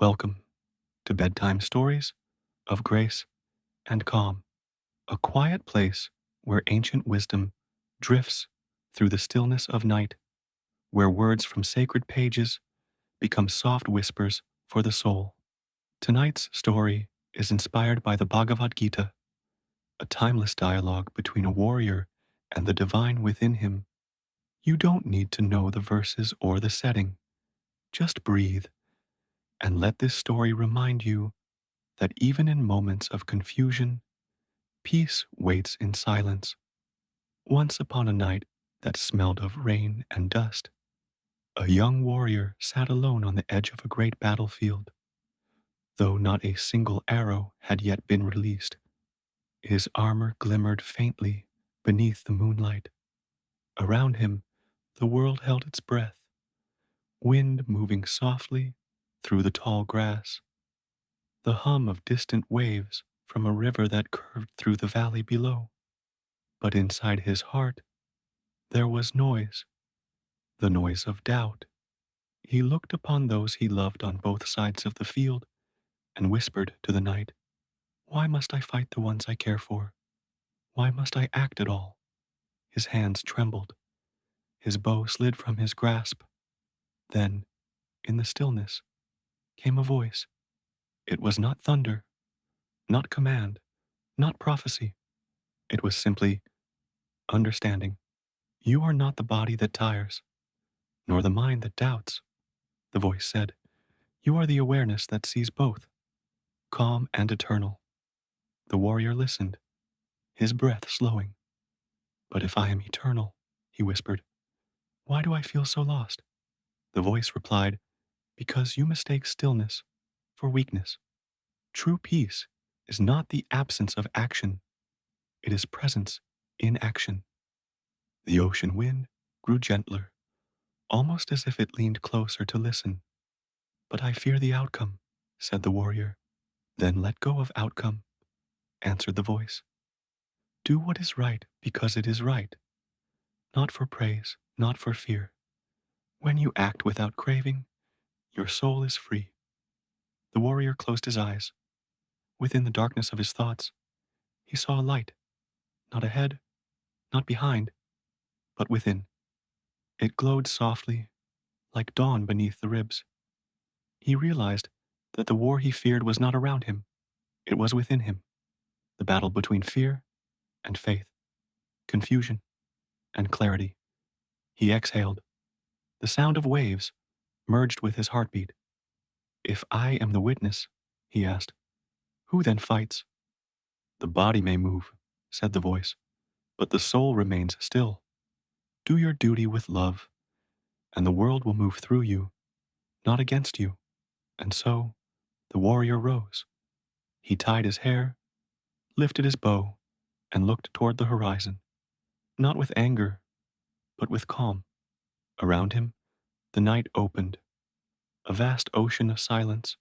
Welcome to Bedtime Stories of Grace and Calm, a quiet place where ancient wisdom drifts through the stillness of night, where words from sacred pages become soft whispers for the soul. Tonight's story is inspired by the Bhagavad Gita, a timeless dialogue between a warrior and the divine within him. You don't need to know the verses or the setting. Just breathe and let this story remind you that even in moments of confusion, peace waits in silence. Once upon a night that smelled of rain and dust, a young warrior sat alone on the edge of a great battlefield. Though not a single arrow had yet been released, his armor glimmered faintly beneath the moonlight. Around him, the world held its breath, wind moving softly through the tall grass, the hum of distant waves from a river that curved through the valley below. But inside his heart, there was noise, the noise of doubt. He looked upon those he loved on both sides of the field and whispered to the night, "Why must I fight the ones I care for? Why must I act at all?" His hands trembled. His bow slid from his grasp. Then, in the stillness, came a voice. It was not thunder, not command, not prophecy. It was simply understanding. You are not the body that tires, nor the mind that doubts, the voice said. You are the awareness that sees both, calm and eternal. The warrior listened, his breath slowing. But if I am eternal, he whispered, why do I feel so lost? The voice replied, because you mistake stillness for weakness. True peace is not the absence of action, it is presence in action. The ocean wind grew gentler, almost as if it leaned closer to listen. But I fear the outcome, said the warrior. Then let go of outcome, answered the voice. Do what is right because it is right, not for praise, not for fear. When you act without craving, your soul is free. The warrior closed his eyes. Within the darkness of his thoughts, he saw a light, not ahead, not behind, but within. It glowed softly, like dawn beneath the ribs. He realized that the war he feared was not around him, it was within him. The battle between fear and faith, confusion and clarity. He exhaled. The sound of waves merged with his heartbeat. If I am the witness, he asked, who then fights? The body may move, said the voice, but the soul remains still. Do your duty with love, and the world will move through you, not against you. And so the warrior rose. He tied his hair, lifted his bow, and looked toward the horizon, not with anger, but with calm. Around him, the night opened, a vast ocean of silence.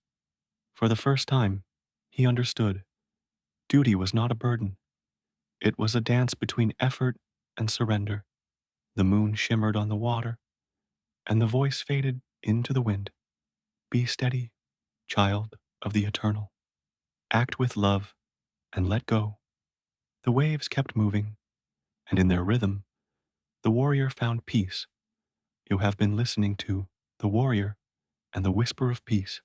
For the first time, he understood. Duty was not a burden. It was a dance between effort and surrender. The moon shimmered on the water, and the voice faded into the wind. Be steady, child of the eternal. Act with love and let go. The waves kept moving, and in their rhythm, the warrior found peace. You have been listening to The Warrior and the Whisper of Peace,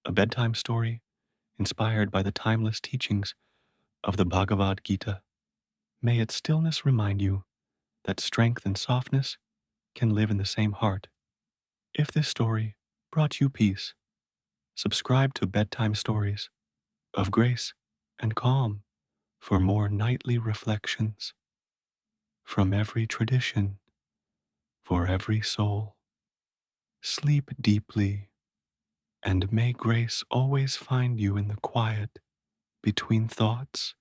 a bedtime story inspired by the timeless teachings of the Bhagavad Gita. May its stillness remind you that strength and softness can live in the same heart. If this story brought you peace, subscribe to Bedtime Stories of Grace and Calm for more nightly reflections. From every tradition, for every soul, sleep deeply, and may grace always find you in the quiet between thoughts